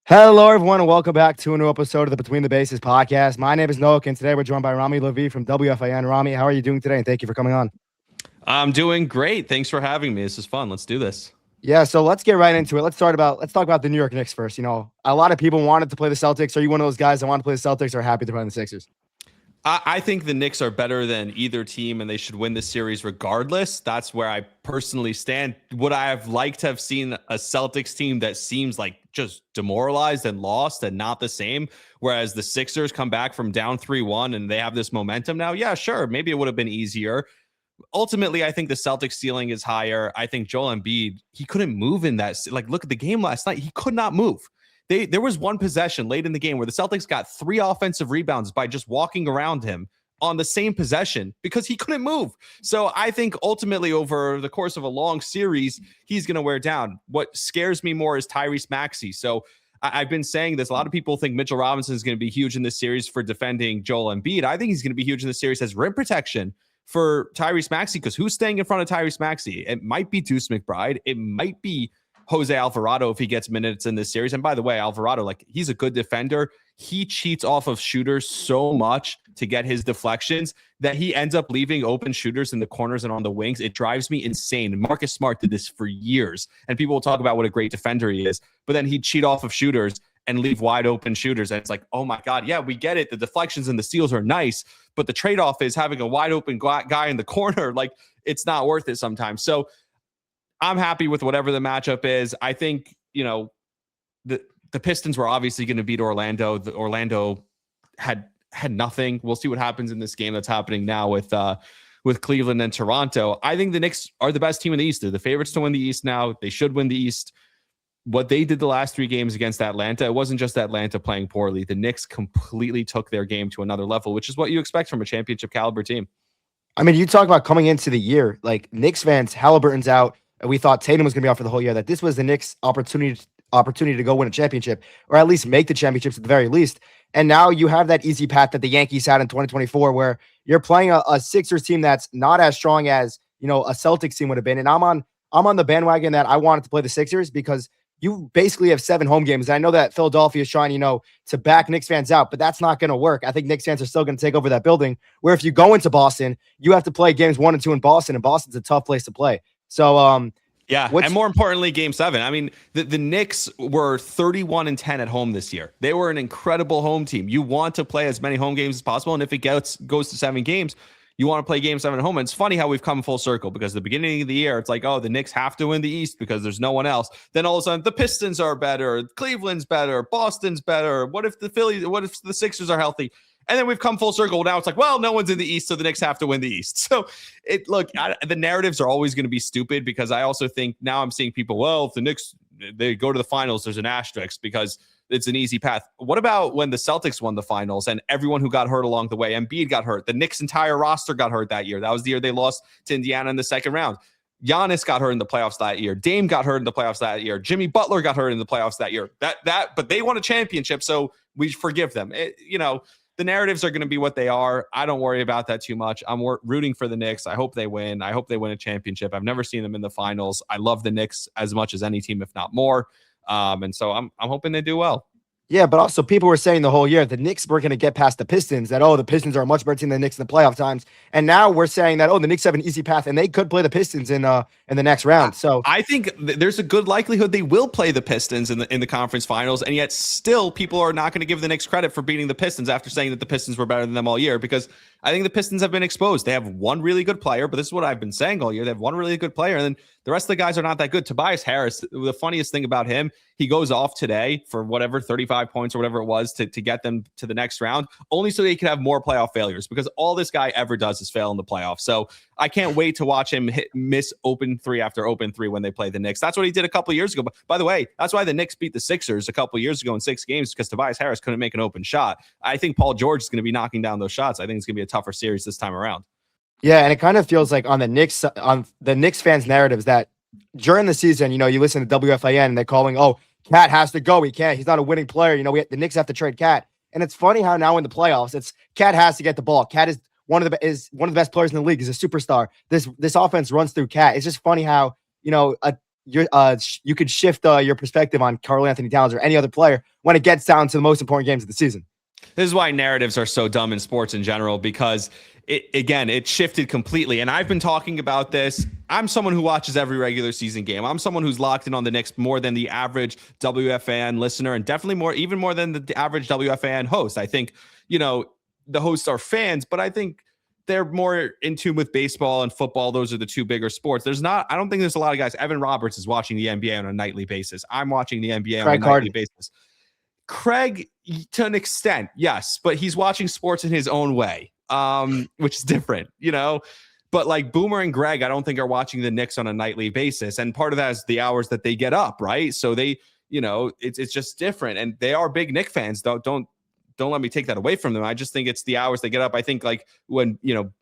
Hello, everyone, and welcome back to a new episode of the Between the Bases podcast. My name is Noah, and today we're joined by Rami Lavi from WFAN. Rami, how are you doing today? And thank you for coming on. I'm doing great. Thanks for having me. This is fun. Let's do this. Yeah, so let's get right into it. Let's talk about the New York Knicks first. A lot of people wanted to play the Celtics. Are you one of those guys that want to play the Celtics or are happy to play the Sixers? I think the Knicks are better than either team, and they should win the series regardless. That's where I personally stand. Would I have liked to have seen a Celtics team that seems like just demoralized and lost and not the same, whereas the Sixers come back from down 3-1 and they have this momentum now? Yeah, sure. Maybe it would have been easier. Ultimately, I think the Celtics ceiling is higher. I think Joel Embiid, he couldn't move in that. Like, look at the game last night. He could not move. There was one possession late in the game where the Celtics got 3 offensive rebounds by just walking around him on the same possession because he couldn't move. So I think ultimately over the course of a long series, he's going to wear down. What scares me more is Tyrese Maxey. So I've been saying this. A lot of people think Mitchell Robinson is going to be huge in this series for defending Joel Embiid. I think he's going to be huge in this series as rim protection for Tyrese Maxey, because who's staying in front of Tyrese Maxey? It might be Deuce McBride. It might be Jose Alvarado if he gets minutes in this series. And by the way, Alvarado, he's a good defender. He cheats off of shooters so much to get his deflections that he ends up leaving open shooters in the corners and on the wings. It drives me insane. Marcus Smart did this for years, and people will talk about what a great defender he is, but then he'd cheat off of shooters and leave wide open shooters. And it's like, oh my God, yeah, we get it. The deflections and the steals are nice, but the trade-off is having a wide open guy in the corner. Like, it's not worth it sometimes. So I'm happy with whatever the matchup is. I think, the Pistons were obviously going to beat Orlando. Orlando had nothing. We'll see what happens in this game that's happening now with Cleveland and Toronto. I think the Knicks are the best team in the East. They're the favorites to win the East now. They should win the East. What they did the last 3 games against Atlanta, it wasn't just Atlanta playing poorly. The Knicks completely took their game to another level, which is what you expect from a championship caliber team. I mean, you talk about coming into the year, like Knicks fans, Halliburton's out, and we thought Tatum was going to be out for the whole year, that this was the Knicks' opportunity to go win a championship, or at least make the championships at the very least. And now you have that easy path that the Yankees had in 2024, where you're playing a Sixers team that's not as strong as, a Celtics team would have been. And I'm on the bandwagon that I wanted to play the Sixers because you basically have 7 home games. And I know that Philadelphia is trying, to back Knicks fans out, but that's not going to work. I think Knicks fans are still going to take over that building, where if you go into Boston, you have to play games 1 and 2 in Boston, and Boston's a tough place to play. So, yeah, and more importantly, Game 7. I mean, the Knicks were 31-10 at home this year. They were an incredible home team. You want to play as many home games as possible, and if it goes to 7 games, you want to play Game 7 at home. And it's funny how we've come full circle, because the beginning of the year, it's like, oh, the Knicks have to win the East because there's no one else. Then all of a sudden, the Pistons are better, Cleveland's better, Boston's better. What if the Sixers are healthy? And then we've come full circle. Now it's like, well, no one's in the East, so the Knicks have to win the East. So the narratives are always going to be stupid, because I also think now I'm seeing people, well, if the Knicks, they go to the finals, there's an asterisk because it's an easy path. What about when the Celtics won the finals and everyone who got hurt along the way? Embiid got hurt. The Knicks' entire roster got hurt that year. That was the year they lost to Indiana in the second round. Giannis got hurt in the playoffs that year. Dame got hurt in the playoffs that year. Jimmy Butler got hurt in the playoffs that year. But they won a championship, so we forgive them. The narratives are going to be what they are. I don't worry about that too much. I'm rooting for the Knicks. I hope they win. I hope they win a championship. I've never seen them in the finals. I love the Knicks as much as any team, if not more. And so I'm hoping they do well. Yeah, but also people were saying the whole year the Knicks were going to get past the Pistons, that, the Pistons are a much better team than the Knicks in the playoff times. And now we're saying that, the Knicks have an easy path, and they could play the Pistons in the next round. So I think there's a good likelihood they will play the Pistons in the conference finals, and yet still people are not going to give the Knicks credit for beating the Pistons after saying that the Pistons were better than them all year, because I think the Pistons have been exposed. They have one really good player, but this is what I've been saying all year. They have one really good player, and then the rest of the guys are not that good. Tobias Harris, the funniest thing about him, he goes off today for whatever, 35 points or whatever it was to get them to the next round, only so they could have more playoff failures, because all this guy ever does is fail in the playoffs. So I can't wait to watch him miss open 3 after open 3 when they play the Knicks. That's what he did a couple of years ago. But by the way, that's why the Knicks beat the Sixers a couple of years ago in 6 games, because Tobias Harris couldn't make an open shot. I think Paul George is going to be knocking down those shots. I think it's going to be a tougher series this time around. Yeah, and it kind of feels like on the Knicks fans' narratives that during the season, you listen to WFAN and they're calling, oh, Cat has to go. He's not a winning player. The Knicks have to trade Cat. And it's funny how now in the playoffs, it's Cat has to get the ball. Cat is one of the best players in the league. He's a superstar. This offense runs through Cat. It's just funny how, you could shift your perspective on Karl Anthony Towns or any other player when it gets down to the most important games of the season. This is why narratives are so dumb in sports in general, because it shifted completely. And I've been talking about this. I'm someone who watches every regular season game. I'm someone who's locked in on the Knicks more than the average WFAN listener, and definitely even more than the average WFAN host. I think, the hosts are fans, but I think they're more in tune with baseball and football. Those are the two bigger sports. I don't think there's a lot of guys. Evan Roberts is watching the NBA on a nightly basis. I'm watching the NBA on a nightly basis. Craig, to an extent, yes, but he's watching sports in his own way, which is different, But like Boomer and Greg, I don't think are watching the Knicks on a nightly basis. And part of that is the hours that they get up, right? So they, it's just different. And they are big Knicks fans. Don't let me take that away from them. I just think it's the hours they get up. I think like when,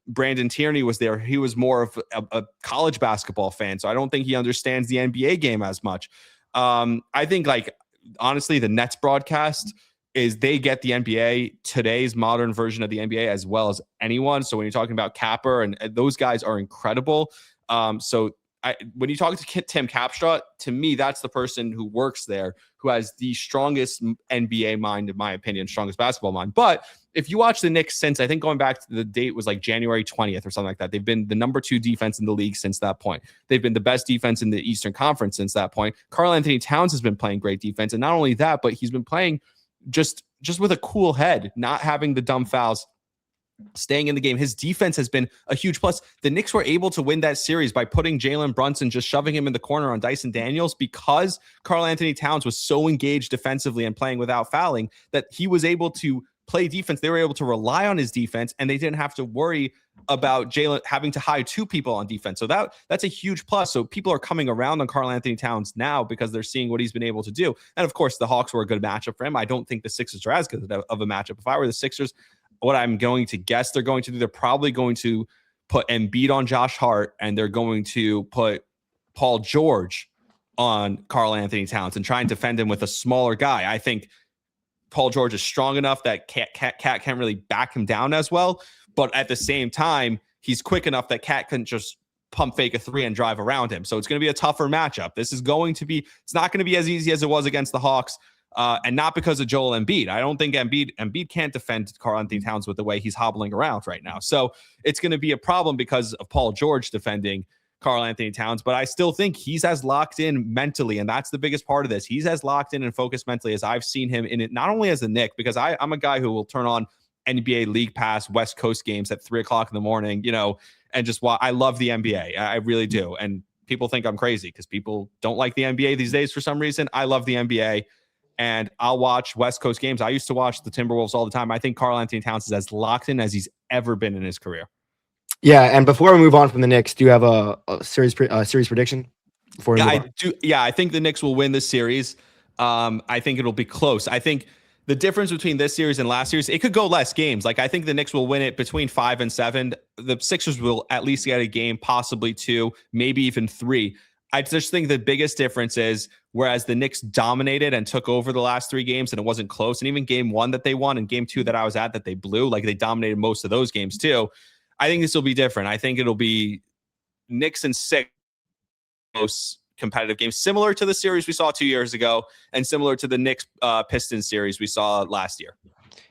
Brandon Tierney was there, he was more of a college basketball fan. So I don't think he understands the NBA game as much. I think honestly, the Nets broadcast they get the NBA, today's modern version of the NBA, as well as anyone. So when you're talking about Capper and those guys are incredible. When you talk to Tim Capstraw, to me, that's the person who works there, who has the strongest NBA mind, in my opinion, strongest basketball mind. But if you watch the Knicks since, I think going back to the date was like January 20th or something like that, they've been the number 2 defense in the league since that point. They've been the best defense in the Eastern Conference since that point. Karl Anthony Towns has been playing great defense. And not only that, but he's been playing just with a cool head, not having the dumb fouls, staying in the game. His defense has been a huge plus. The Knicks were able to win that series by putting Jalen Brunson, just shoving him in the corner on Dyson Daniels, because Karl Anthony Towns was so engaged defensively and playing without fouling that he was able to play defense. They were able to rely on his defense, and they didn't have to worry about Jalen having to hide 2 people on defense. So that's a huge plus. So people are coming around on Karl Anthony Towns now because they're seeing what he's been able to do. And of course, the Hawks were a good matchup for him. I don't think the Sixers are as good of a matchup. If I were the Sixers, what I'm going to guess they're going to do, they're probably going to put Embiid on Josh Hart, and they're going to put Paul George on Karl Anthony Towns and try and defend him with a smaller guy. I think Paul George is strong enough that Cat can't really back him down as well. But at the same time, he's quick enough that Cat couldn't just pump fake a 3 and drive around him. So it's going to be a tougher matchup. It's not going to be as easy as it was against the Hawks. And not because of Joel Embiid. I don't think Embiid can't defend Karl Anthony Towns with the way he's hobbling around right now. So it's going to be a problem because of Paul George defending Karl Anthony Towns. But I still think he's as locked in mentally, and that's the biggest part of this. He's as locked in and focused mentally as I've seen him in it, not only as a Knick, because I'm a guy who will turn on NBA League Pass West Coast games at 3:00 in the morning, and just watch. I love the NBA. I really do. And people think I'm crazy because people don't like the NBA these days for some reason. I love the NBA. And I'll watch West Coast games. I used to watch the Timberwolves all the time. I think Karl Anthony Towns is as locked in as he's ever been in his career. Yeah, and before we move on from the Knicks, do you have a series prediction? I do. Yeah, I think the Knicks will win this series. I think it'll be close. I think the difference between this series and last series, it could go less games. Like I think the Knicks will win it between 5 and 7. The Sixers will at least get a game, possibly 2, maybe even 3. I just think the biggest difference is, whereas the Knicks dominated and took over the last 3 games and it wasn't close, and even game 1 that they won and game 2 that I was at that they blew, like they dominated most of those games too. I think this will be different. I think it'll be Knicks and 6 most competitive games, similar to the series we saw 2 years ago and similar to the Knicks Pistons series we saw last year.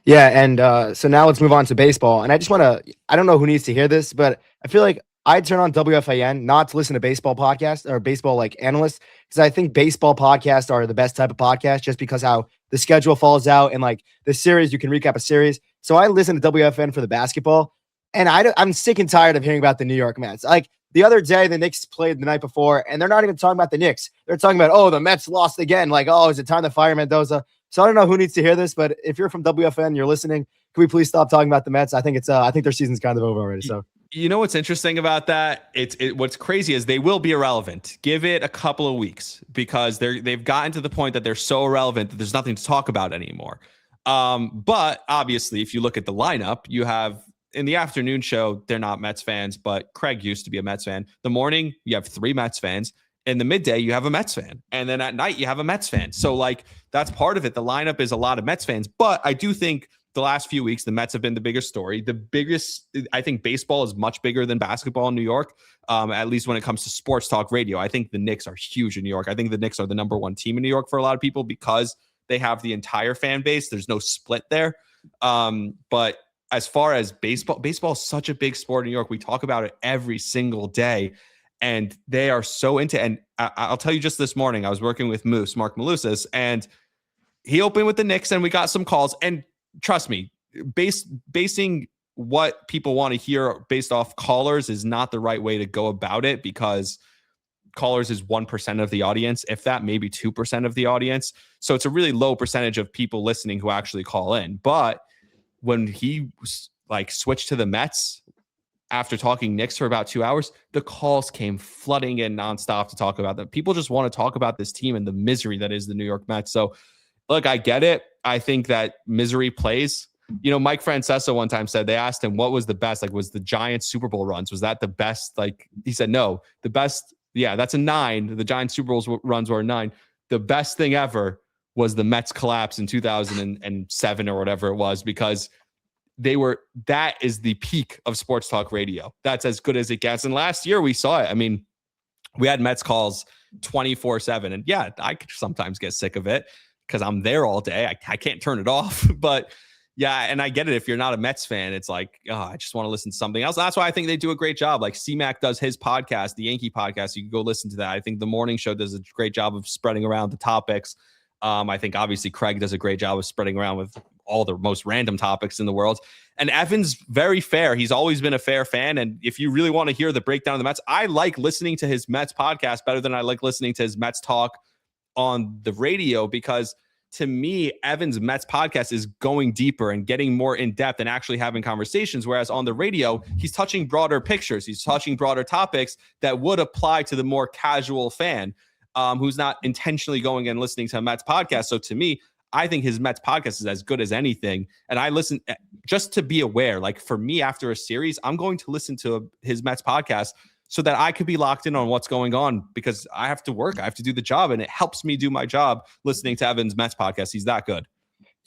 Yeah, and so now let's move on to baseball. And I just want to, I don't know who needs to hear this, but I feel like I'd turn on WFAN not to listen to baseball podcasts or baseball analysts, because I think baseball podcasts are the best type of podcast just because how the schedule falls out and like the series, you can recap a series. So I listen to WFN for the basketball, and I'm sick and tired of hearing about the New York Mets. Like the other day, the Knicks played the night before, and they're not even talking about the Knicks. They're talking about, oh, the Mets lost again. Like, oh, is it time to fire Mendoza? So I don't know who needs to hear this, but if you're from WFN, you're listening, can we please stop talking about the Mets? I think I think their season's kind of over already. So. You know what's interesting about that? What's crazy is they will be irrelevant. Give it a couple of weeks, because they've gotten to the point that they're so irrelevant that there's nothing to talk about anymore. But obviously, if you look at the lineup, you have in the afternoon show, they're not Mets fans, but Craig used to be a Mets fan. The morning, you have 3 Mets fans. In the midday, you have a Mets fan. And then at night, you have a Mets fan. So like that's part of it. The lineup is a lot of Mets fans, but I do think the last few weeks, the Mets have been the biggest story. The biggest, I think baseball is much bigger than basketball in New York, at least when it comes to sports talk radio. I think the Knicks are huge in New York. I think the Knicks are the number one team in New York for a lot of people because they have the entire fan base. There's no split there. But as far as baseball is such a big sport in New York. We talk about it every single day. And they are so into it. And I'll tell you, just this morning, I was working with Mark Malusis, and he opened with the Knicks, and we got some calls. And trust me, basing what people want to hear based off callers is not the right way to go about it, because callers is 1% of the audience, if that, maybe 2% of the audience. So it's a really low percentage of people listening who actually call in. But when he switched to the Mets after talking Knicks for about 2 hours, the calls came flooding in nonstop to talk about that. People just want to talk about this team and the misery that is the New York Mets. So look, I get it. I think that misery plays. Mike Francesa one time said, they asked him what was the best, was the Giants Super Bowl runs, was that the best? He said, no, the best. Yeah, that's a 9. The Giants Super Bowl runs were a 9. The best thing ever was the Mets collapse in 2007 or whatever it was, because that is the peak of sports talk radio. That's as good as it gets. And last year we saw it. I mean, we had Mets calls 24/7. And yeah, I could sometimes get sick of it because I'm there all day. I can't turn it off. But yeah, and I get it. If you're not a Mets fan, it's I just want to listen to something else. That's why I think they do a great job. C-Mac does his podcast, the Yankee podcast. You can go listen to that. I think the morning show does a great job of spreading around the topics. I think obviously Craig does a great job of spreading around with all the most random topics in the world. And Evan's very fair. He's always been a fair fan. And if you really want to hear the breakdown of the Mets, I like listening to his Mets podcast better than I like listening to his Mets talk on the radio, because to me, Evan's Mets podcast is going deeper and getting more in depth and actually having conversations. Whereas on the radio, he's touching broader pictures. He's touching broader topics that would apply to the more casual fan who's not intentionally going and listening to a Mets podcast. So to me, I think his Mets podcast is as good as anything. And I listen just to be aware, for me, after a series, I'm going to listen to his Mets podcast so that I could be locked in on what's going on, because I have to work. I have to do the job, and it helps me do my job listening to Evan's Mets podcast. He's that good.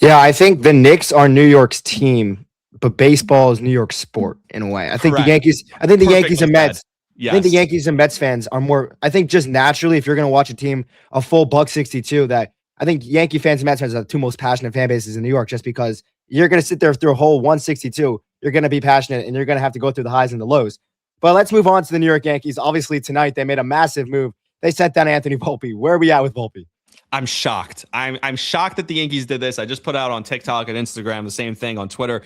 Yeah, I think the Knicks are New York's team, but baseball is New York's sport in a way. I think the Yankees and Mets. Yes. I think the Yankees and Mets fans are more, I think just naturally, if you're going to watch a team, a full $162, that I think Yankee fans and Mets fans are the two most passionate fan bases in New York, just because you're going to sit there through a whole 162. You're going to be passionate, and you're going to have to go through the highs and the lows. But let's move on to the New York Yankees. Obviously, tonight they made a massive move. They sent down Anthony Volpe. Where are we at with Volpe? I'm shocked. I'm shocked that the Yankees did this. I just put out on TikTok and Instagram the same thing on Twitter.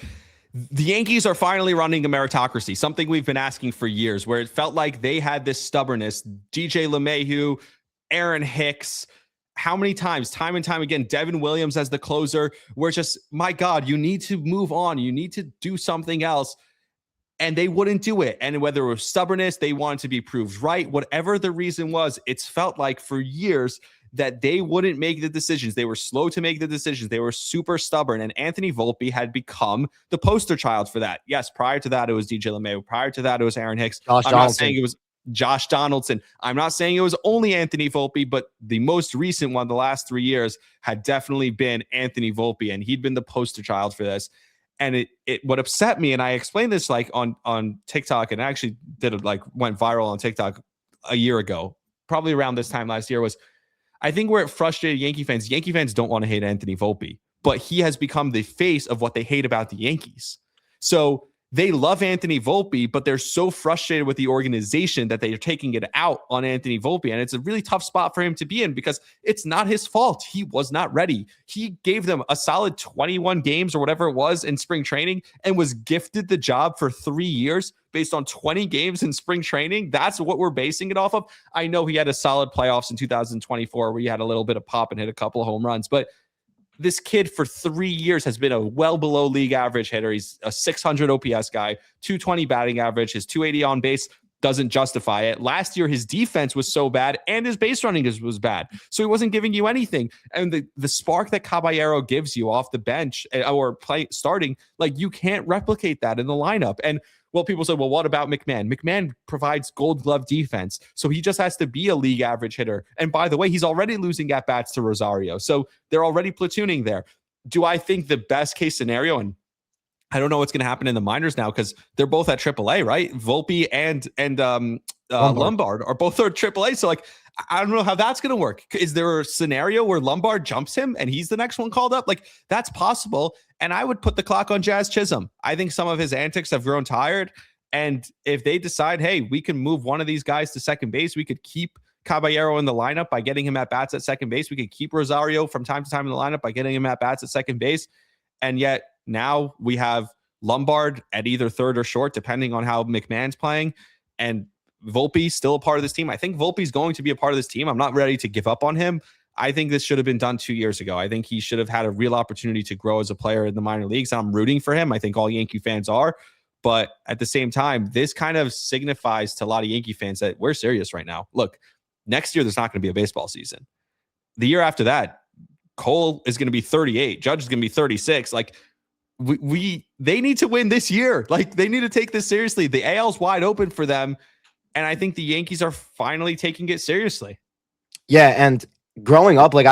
The Yankees are finally running a meritocracy, something we've been asking for years, where it felt like they had this stubbornness. DJ LeMahieu, Aaron Hicks, how many times, time and time again, Devin Williams as the closer, we're just, my God, you need to move on. You need to do something else. And they wouldn't do it. And whether it was stubbornness, they wanted to be proved right, whatever the reason was, it's felt like for years that they wouldn't make the decisions. They were slow to make the decisions. They were super stubborn. And Anthony Volpe had become the poster child for that. Yes, prior to that, it was DJ LeMahieu. Prior to that, it was Aaron Hicks. I'm not saying it was Josh Donaldson. I'm not saying it was only Anthony Volpe, but the most recent one, the last 3 years, had definitely been Anthony Volpe. And he'd been the poster child for this. And it what upset me, and I explained this on TikTok, and actually went viral on TikTok a year ago, probably around this time last year, was I think where it frustrated Yankee fans don't want to hate Anthony Volpe, but he has become the face of what they hate about the Yankees. So they love Anthony Volpe, but they're so frustrated with the organization that they are taking it out on Anthony Volpe. And it's a really tough spot for him to be in, because it's not his fault. He was not ready. He gave them a solid 21 games or whatever it was in spring training and was gifted the job for 3 years based on 20 games in spring training. That's what we're basing it off of. I know he had a solid playoffs in 2024 where he had a little bit of pop and hit a couple of home runs, but this kid for 3 years has been a well below league average hitter. He's a 600 OPS guy, 220 batting average. His 280 on base doesn't justify it. Last year, his defense was so bad and his base running was bad. So he wasn't giving you anything. And the spark that Caballero gives you off the bench or starting, you can't replicate that in the lineup. And well, people say, well, what about McMahon? McMahon provides gold glove defense. So he just has to be a league average hitter. And by the way, he's already losing at bats to Rosario. So they're already platooning there. do I think the best case scenario, and I don't know what's going to happen in the minors now because they're both at AAA, right? Volpe and Lombard are both at AAA. So like, I don't know how that's going to work. Is there a scenario where Lombard jumps him and he's the next one called up? Like, that's possible. And I would put the clock on Jazz Chisholm. I think some of his antics have grown tired. And if they decide, hey, we can move one of these guys to second base, we could keep Caballero in the lineup by getting him at bats at second base. We could keep Rosario from time to time in the lineup by getting him at bats at second base. And yet now we have Lombard at either third or short, depending on how McMahon's playing. And Volpe still a part of this team. I think Volpe's going to be a part of this team. I'm not ready to give up on him. I think this should have been done 2 years ago. I think he should have had a real opportunity to grow as a player in the minor leagues. I'm rooting for him. I think all Yankee fans are. But at the same time, this kind of signifies to a lot of Yankee fans that we're serious right now. Look, next year, there's not going to be a baseball season. The year after that, Cole is going to be 38. Judge is going to be 36. Like, they need to win this year. Like, they need to take this seriously. The AL's wide open for them. And I think the Yankees are finally taking it seriously. Yeah. And growing up, like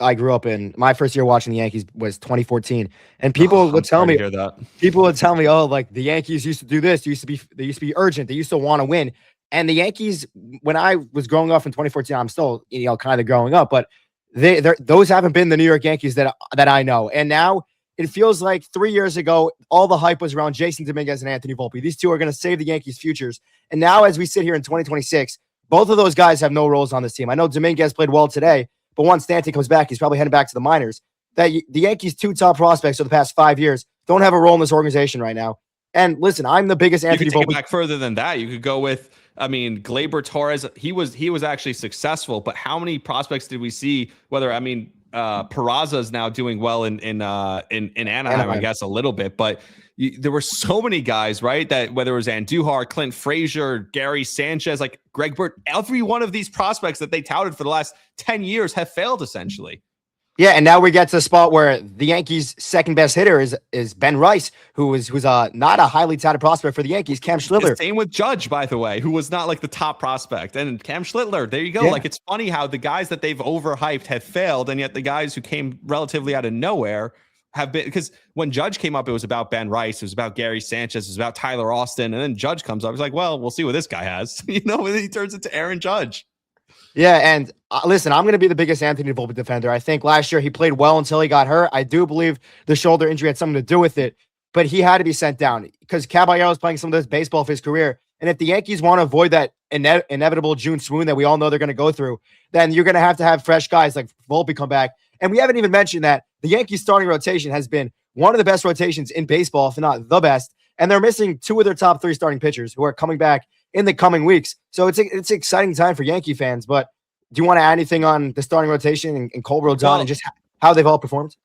I grew up in my first year watching the Yankees was 2014. And people would tell me, oh, like the Yankees used to do this. They used to be urgent. They used to want to win. And the Yankees, when I was growing up in 2014, I'm still, kind of growing up, but those haven't been the New York Yankees that I know. And now it feels like 3 years ago, all the hype was around Jason Dominguez and Anthony Volpe. These two are going to save the Yankees' futures. And now as we sit here in 2026, both of those guys have no roles on this team. I know Dominguez played well today, but once Stanton comes back, he's probably heading back to the minors. The Yankees' two top prospects of the past 5 years don't have a role in this organization right now. And listen, I'm the biggest Anthony Volpe. You could take it back further than that. You could go with, Gleyber Torres. He was actually successful, but how many prospects did we see? Peraza is now doing well in Anaheim, I guess a little bit, but there were so many guys, right? That whether it was Andujar, Clint Frazier, Gary Sanchez, like Greg Burt, every one of these prospects that they touted for the last 10 years have failed essentially. Yeah, and now we get to the spot where the Yankees' second best hitter is Ben Rice, who's not a highly touted prospect for the Yankees. Cam Schlittler. Same with Judge, by the way, who was not like the top prospect. And Cam Schlittler, there you go. Yeah. Like, it's funny how the guys that they've overhyped have failed, and yet the guys who came relatively out of nowhere have been, because when Judge came up, it was about Ben Rice, it was about Gary Sanchez, it was about Tyler Austin, and then Judge comes up, he's like, well, we'll see what this guy has, and then he turns into Aaron Judge. Yeah, and listen, I'm going to be the biggest Anthony Volpe defender. I think last year he played well until he got hurt. I do believe the shoulder injury had something to do with it, but he had to be sent down because Caballero is playing some of this baseball of his career. And if the Yankees want to avoid that inevitable June swoon that we all know they're going to go through, then you're going to have fresh guys like Volpe come back. And we haven't even mentioned that the Yankees starting rotation has been one of the best rotations in baseball, if not the best. And they're missing two of their top three starting pitchers who are coming back in the coming weeks. So it's an exciting time for Yankee fans. But do you want to add anything on the starting rotation and Cole Rodon and just how they've all performed?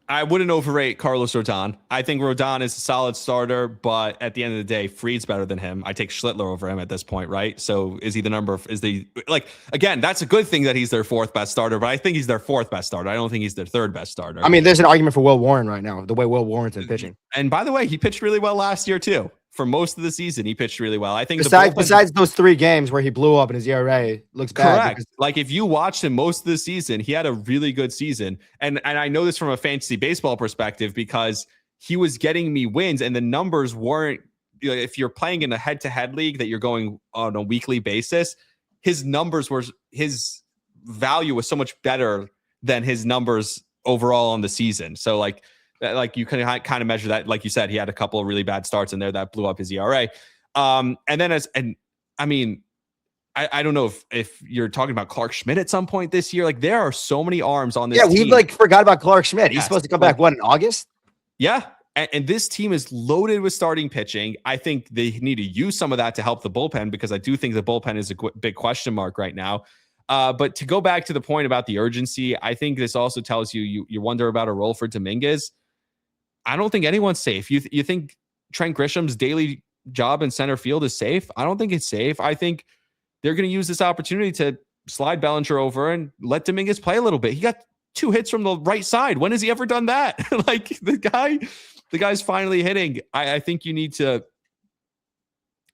I wouldn't overrate Carlos Rodon. I think Rodon is a solid starter, but at the end of the day, Fried's better than him. I take Schlittler over him at this point, right? So is he the number? Again, that's a good thing that he's their fourth best starter, but I think he's their fourth best starter. I don't think he's their third best starter. I mean, there's an argument for Will Warren right now, the way Will Warren's been pitching. And by the way, he pitched really well last year too. For most of the season, he pitched really well. I think besides those 3 games where he blew up and his ERA looks bad. Correct. Like, if you watched him most of the season, he had a really good season. And I know this from a fantasy baseball perspective because he was getting me wins and the numbers weren't, if you're playing in a head-to-head league that you're going on a weekly basis, his value was so much better than his numbers overall on the season. So like you can kind of measure that. Like you said, he had a couple of really bad starts in there that blew up his ERA. I don't know if you're talking about Clark Schmidt at some point this year. Like, there are so many arms on this team. Yeah, we forgot about Clark Schmidt. He's supposed to come back, in August? Yeah. And this team is loaded with starting pitching. I think they need to use some of that to help the bullpen because I do think the bullpen is a big question mark right now. But to go back to the point about the urgency, I think this also tells you wonder about a role for Dominguez. I don't think anyone's safe. You think Trent Grisham's daily job in center field is safe? I don't think it's safe. I think they're going to use this opportunity to slide Bellinger over and let Dominguez play a little bit. He got 2 hits from the right side. When has he ever done that? Like, the guy's finally hitting. I think you need to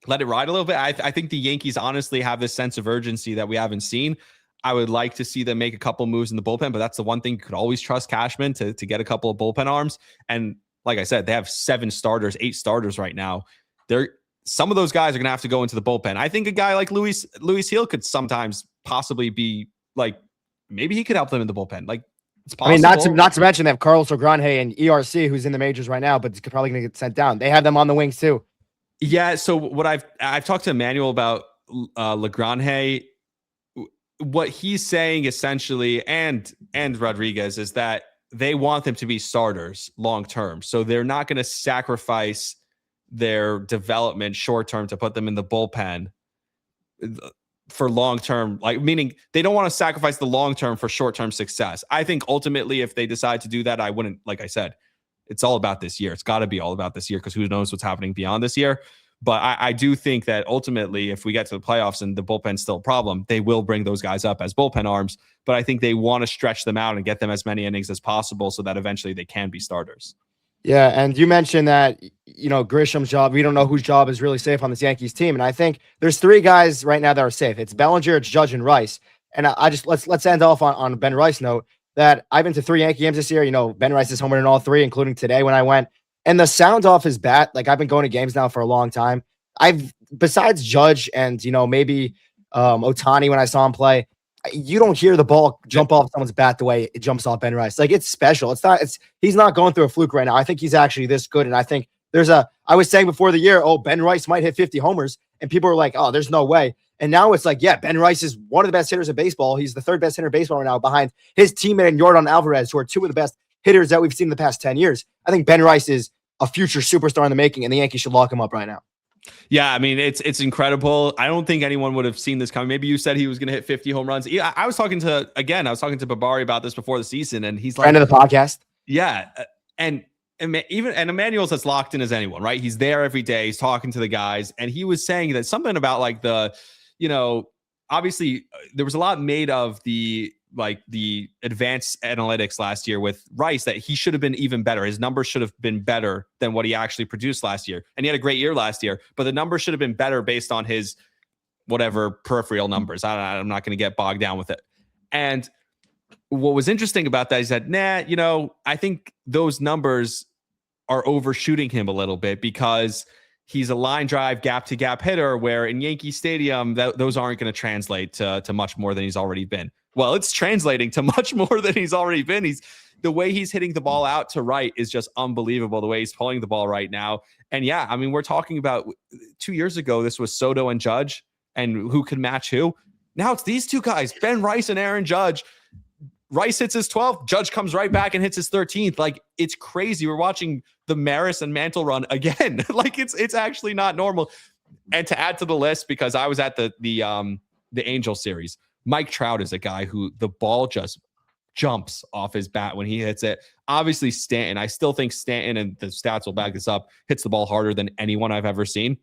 let it ride a little bit. I think the Yankees honestly have this sense of urgency that we haven't seen. I would like to see them make a couple moves in the bullpen, but that's the one thing you could always trust Cashman to get a couple of bullpen arms. And like I said, they have 8 starters right now. Some of those guys are going to have to go into the bullpen. I think a guy like Luis Hill could sometimes possibly be like, maybe he could help them in the bullpen. Like, it's possible. I mean, not to mention they have Carlos Ogrange and ERC, who's in the majors right now, but he's probably going to get sent down. They have them on the wings too. Yeah. So what I've talked to Emmanuel about Lagrange. What he's saying essentially, and Rodriguez, is that they want them to be starters long term. So they're not going to sacrifice their development short term to put them in the bullpen for long term, like meaning they don't want to sacrifice the long term for short term success. I think ultimately, if they decide to do that, I wouldn't. Like I said, it's all about this year. It's got to be all about this year because who knows what's happening beyond this year. But I do think that ultimately, if we get to the playoffs and the bullpen's still a problem, they will bring those guys up as bullpen arms. But I think they want to stretch them out and get them as many innings as possible so that eventually they can be starters. Yeah, and you mentioned that, Grisham's job, we don't know whose job is really safe on this Yankees team. And I think there's 3 guys right now that are safe. It's Bellinger, it's Judge, and Rice. And I just let's end off on Ben Rice note that I've been to 3 Yankee games this year. Ben Rice is homered in all 3, including today when I went. And the sound off his bat, like I've been going to games now for a long time. Besides Judge and, maybe Otani when I saw him play, you don't hear the ball jump off someone's bat the way it jumps off Ben Rice. Like, it's special. He's not going through a fluke right now. I think he's actually this good. And I think I was saying before the year, Ben Rice might hit 50 homers. And people were like, oh, there's no way. And now it's like, yeah, Ben Rice is one of the best hitters in baseball. He's the 3rd best hitter in baseball right now behind his teammate and Yordan Alvarez, who are 2 of the best hitters that we've seen in the past 10 years. I think Ben Rice is a future superstar in the making, and the Yankees should lock him up right now. Yeah, I mean, it's incredible. I don't think anyone would have seen this coming. Maybe you said he was going to hit 50 home runs. Yeah, I was talking to Babari about this before the season, and he's like, friend of the podcast. Yeah, and Emmanuel's as locked in as anyone, right? He's there every day. He's talking to the guys, and he was saying that something about like obviously there was a lot made of the advanced analytics last year with Rice that he should have been even better. His numbers should have been better than what he actually produced last year. And he had a great year last year, but the numbers should have been better based on his whatever peripheral numbers. I'm not going to get bogged down with it. And what was interesting about that is that, I think those numbers are overshooting him a little bit because he's a line drive gap to gap hitter where in Yankee Stadium, those aren't going to translate to much more than he's already been. Well, it's translating to much more than he's already been. The way he's hitting the ball out to right is just unbelievable. The way he's pulling the ball right now. And yeah, I mean, we're talking about 2 years ago, this was Soto and Judge and who could match who. Now it's these 2 guys, Ben Rice and Aaron Judge. Rice hits his 12th. Judge comes right back and hits his 13th. Like, it's crazy. We're watching the Maris and Mantle run again. Like, it's actually not normal. And to add to the list, because I was at the Angel series, Mike Trout is a guy who the ball just jumps off his bat when he hits it. Obviously, Stanton, I still think Stanton, and the stats will back this up, hits the ball harder than anyone I've ever seen.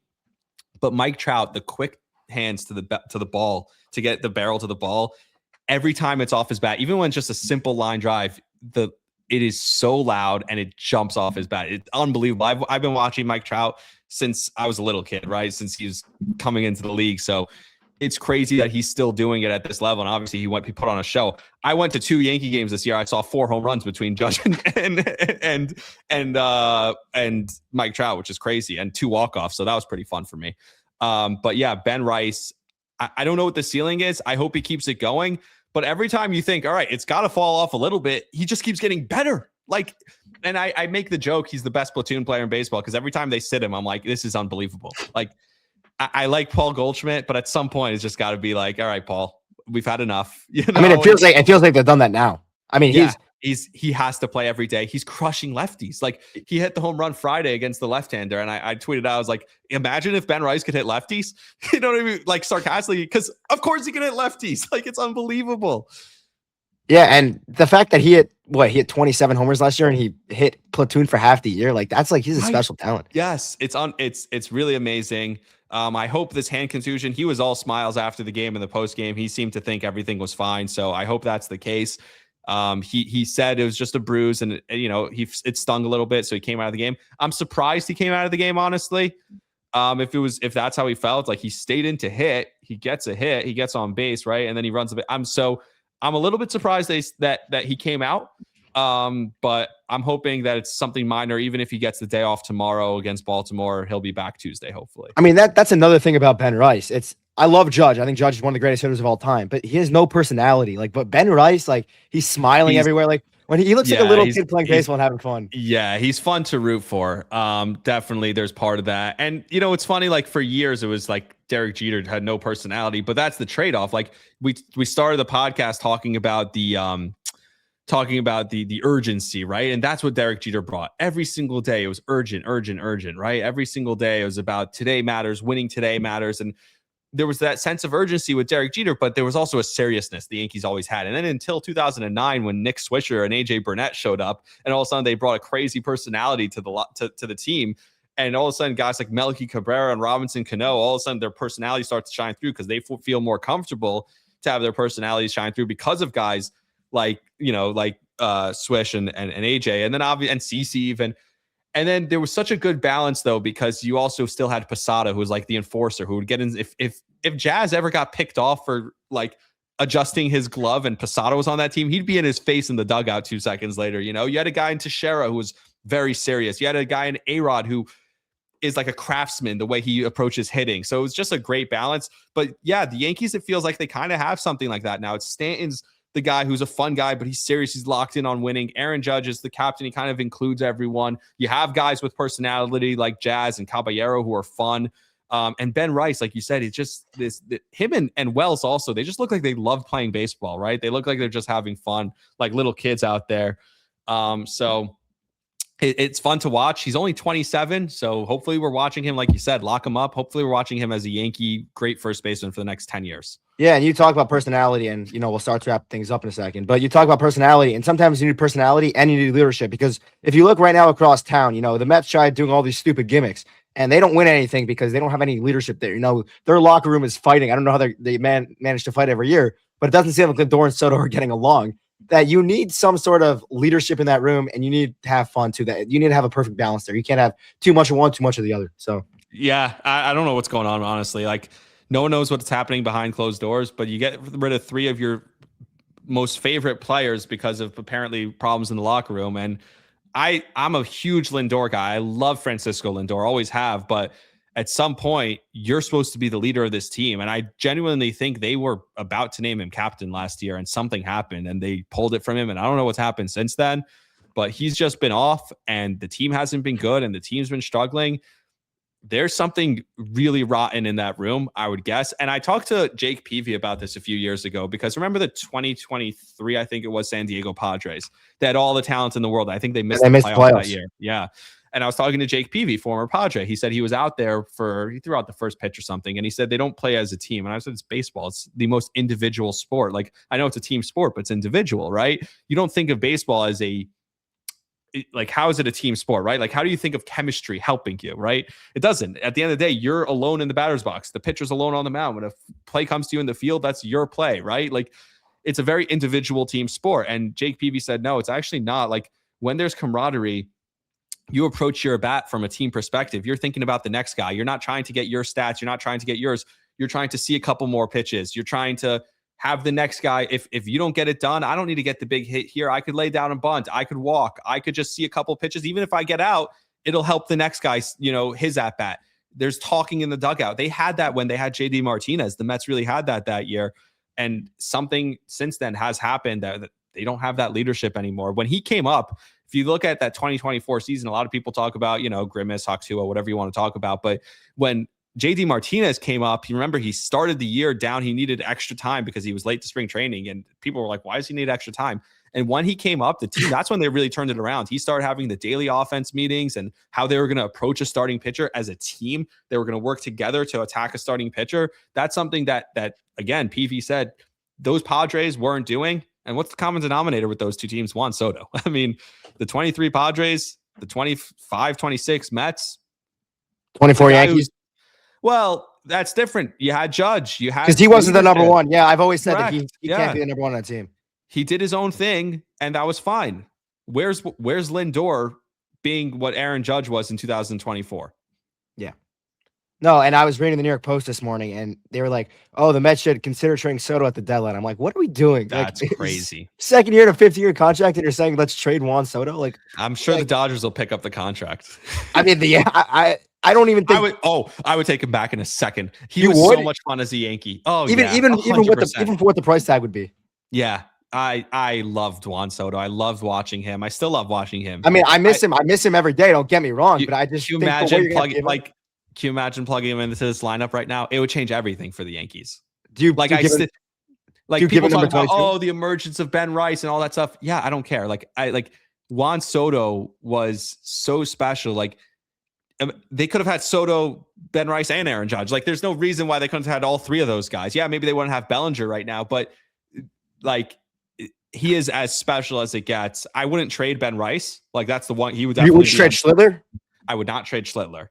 But Mike Trout, the quick hands to the ball, to get the barrel to the ball, every time it's off his bat, even when it's just a simple line drive, it is so loud and it jumps off his bat. It's unbelievable. I've been watching Mike Trout since I was a little kid, right? Since he was coming into the league. So it's crazy that he's still doing it at this level. And obviously he put on a show. I went to 2 Yankee games this year. I saw 4 home runs between Judge and Mike Trout, which is crazy, and 2 walk-offs. So that was pretty fun for me. But yeah, Ben Rice, I don't know what the ceiling is. I hope he keeps it going. But every time you think, all right, it's got to fall off a little bit, he just keeps getting better. Like, and I make the joke, he's the best platoon player in baseball because every time they sit him, I'm like, this is unbelievable. Like, I like Paul Goldschmidt, but at some point it's just got to be like, all right, Paul, we've had enough. I mean, it feels like they've done that now. I mean, he has to play every day. He's crushing lefties. Like, he hit the home run Friday against the left-hander, and I tweeted out, I was like, imagine if Ben Rice could hit lefties. You know what I mean? Like, sarcastically, because of course he can hit lefties. Like, it's unbelievable. Yeah, and the fact that he hit 27 homers last year and he hit platoon for half the year, like that's like he's a special talent. Yes, it's really amazing. I hope this hand contusion. He was all smiles after the game and the post game. He seemed to think everything was fine, so I hope that's the case. He said it was just a bruise, and it stung a little bit, so he came out of the game. I'm surprised he came out of the game, honestly. If that's how he felt, like he stayed in to hit, he gets a hit, he gets on base, right? And then he runs a bit. I'm a little bit surprised that he came out. But I'm hoping that it's something minor. Even if he gets the day off tomorrow against Baltimore, he'll be back Tuesday, hopefully. I mean, that's another thing about Ben Rice. I love Judge. I think Judge is one of the greatest hitters of all time, but he has no personality. Like, but Ben Rice, like, he's smiling everywhere. Like when he looks like a little kid playing baseball and having fun. Yeah, he's fun to root for. Definitely there's part of that. And it's funny, like for years it was like Derek Jeter had no personality, but that's the trade-off. Like we started the podcast talking about the urgency, right? And that's what Derek Jeter brought. Every single day it was urgent, right? Every single day it was about today matters, winning today matters. And there was that sense of urgency with Derek Jeter, but there was also a seriousness the Yankees always had. And then until 2009, when Nick Swisher and AJ Burnett showed up, and all of a sudden they brought a crazy personality to the team. And all of a sudden guys like Melky Cabrera and Robinson Cano, all of a sudden their personality starts to shine through because they feel more comfortable to have their personalities shine through because of guys like Swish and AJ, and then obviously and CC even. And then there was such a good balance though, because you also still had Posada, who was like the enforcer, who would get in if Jazz ever got picked off for like adjusting his glove and Posada was on that team, he'd be in his face in the dugout 2 seconds later. You had a guy in Teixeira who was very serious. You had a guy in A-Rod who is like a craftsman, the way he approaches hitting. So it was just a great balance. But yeah, the Yankees, it feels like they kind of have something like that now. It's Stanton's the guy who's a fun guy, but he's serious. He's locked in on winning. Aaron Judge is the captain. He kind of includes everyone. You have guys with personality like Jazz and Caballero who are fun. And Ben Rice, like you said, he's just him and Wells also, they just look like they love playing baseball, right? They look like they're just having fun, like little kids out there. So it's fun to watch. He's only 27, so hopefully we're watching him, like you said, lock him up. Hopefully we're watching him as a Yankee great first baseman for the next 10 years. Yeah, and you talk about personality, and we'll start to wrap things up in a second. But you talk about personality, and sometimes you need personality and you need leadership. Because if you look right now across town, the Mets tried doing all these stupid gimmicks, and they don't win anything because they don't have any leadership there. Their locker room is fighting. I don't know how they manage to fight every year, but it doesn't seem like Lindor and Soto are getting along. That you need some sort of leadership in that room, and you need to have fun too. That you need to have a perfect balance there. You can't have too much of one, too much of the other. So yeah, I don't know what's going on, honestly. Like, no one knows what's happening behind closed doors, but you get rid of 3 of your most favorite players because of apparently problems in the locker room. And I'm a huge Lindor guy. I love Francisco Lindor, always have. But at some point, you're supposed to be the leader of this team. And I genuinely think they were about to name him captain last year, and something happened and they pulled it from him. And I don't know what's happened since then, but he's just been off and the team hasn't been good and the team's been struggling. There's something really rotten in that room, I would guess. And I talked to Jake Peavy about this a few years ago, because remember the 2023, I think it was, San Diego Padres. They had all the talent in the world. I think they missed the playoffs that year. Yeah. And I was talking to Jake Peavy, former Padre. He said he was out there he threw out the first pitch or something. And he said they don't play as a team. And I said, it's baseball. It's the most individual sport. Like, I know it's a team sport, but it's individual, right? You don't think of baseball as how is it a team sport, right? Like, how do you think of chemistry helping you, right? It doesn't. At the end of the day, you're alone in the batter's box. The pitcher's alone on the mound. When a play comes to you in the field, that's your play, right? Like, it's a very individual team sport. And Jake Peavy said, no, it's actually not. Like, when there's camaraderie, you approach your bat from a team perspective. You're thinking about the next guy. You're not trying to get your stats. You're not trying to get yours. You're trying to see a couple more pitches. You're trying to have the next guy. If you don't get it done, I don't need to get the big hit here. I could lay down and bunt. I could walk. I could just see a couple pitches. Even if I get out, it'll help the next guy, his at bat. There's talking in the dugout. They had that when they had JD Martinez. The Mets really had that year. And something since then has happened that they don't have that leadership anymore. When he came up, if you look at that 2024 season, a lot of people talk about, Grimace, Hakuo, whatever you want to talk about. But when JD Martinez came up, you remember he started the year down. He needed extra time because he was late to spring training. And people were like, why does he need extra time? And when he came up, the team, that's when they really turned it around. He started having the daily offense meetings and how they were going to approach a starting pitcher as a team. They were going to work together to attack a starting pitcher. That's something that again, PV said those Padres weren't doing. And what's the common denominator with those two teams? Juan Soto. I mean, the 23 Padres, the 25, 26 Mets. 24 Yankees. Well, that's different. You had Judge. You had, because he wasn't the number one. Yeah, I've always said correct. That he can't be the number one on that team. He did his own thing, and that was fine. Where's Lindor being what Aaron Judge was in 2024? Yeah. No, and I was reading the New York Post this morning, and they were like, "Oh, the Mets should consider trading Soto at the deadline." I'm like, "What are we doing? Like, That's crazy. second year in a 50-year contract, and you're saying let's trade Juan Soto? Like, I'm sure the Dodgers will pick up the contract. I mean, I don't even think I would take him back in a second. He You was would? so much fun as a Yankee. Oh, even yeah, even even what 100%. even for what the price tag would be. Yeah, I loved Juan Soto. I loved watching him. I still love watching him. I mean, I miss him. I miss him every day. Don't get me wrong, but I just Can you think for what imagine you're gonna give him- can you imagine plugging him into this lineup right now? It would change everything for the Yankees. do you Like do you I give him- sti- like do you give people him talk number about 22? the emergence of Ben Rice and all that stuff. Yeah, I don't care. Like Juan Soto was so special. Like they could have had Soto, Ben Rice, and Aaron Judge. Like there's no reason why they couldn't have had all three of those guys. Yeah, maybe they wouldn't have Bellinger right now, but like he is as special as it gets. I wouldn't trade Ben Rice. Like that's the one he would definitely Would you trade Schlittler? I would not trade Schlittler.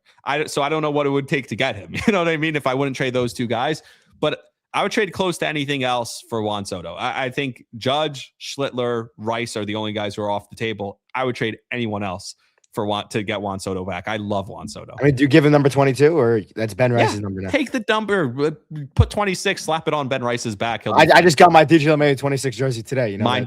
So I don't know what it would take to get him. You know what I mean? If I wouldn't trade those two guys, but I would trade close to anything else for Juan Soto. I think Judge, Schlittler, Rice are the only guys who are off the table. I would trade anyone else to get Juan Soto back. I love Juan Soto. I mean, do you give him number 22 or that's Ben Rice's number now? Take the number, put 26, slap it on Ben Rice's back. I just got my digital made 26 jersey today. You know,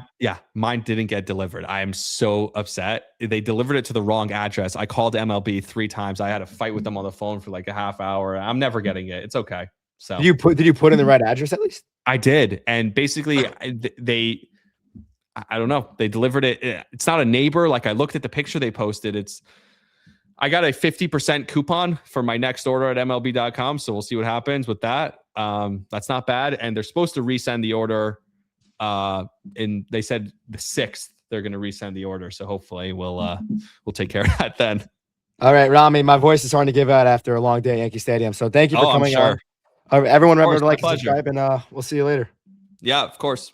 mine didn't get delivered. I am so upset. They delivered it to the wrong address. I called MLB 3 times. I had a fight with them on the phone for like a half hour. I'm never getting it. It's okay. So did you put in the right address at least? I did, and basically I don't know. They delivered it. It's not a neighbor. Like I looked at the picture they posted. I got a 50% coupon for my next order at MLB.com. So we'll see what happens with that. That's not bad. And they're supposed to resend the order. And they said the 6th, they're going to resend the order. So hopefully we'll take care of that then. All right, Rami, my voice is starting to give out after a long day at Yankee Stadium. So thank you for coming on. Everyone remember to like and subscribe, and we'll see you later. Yeah, of course.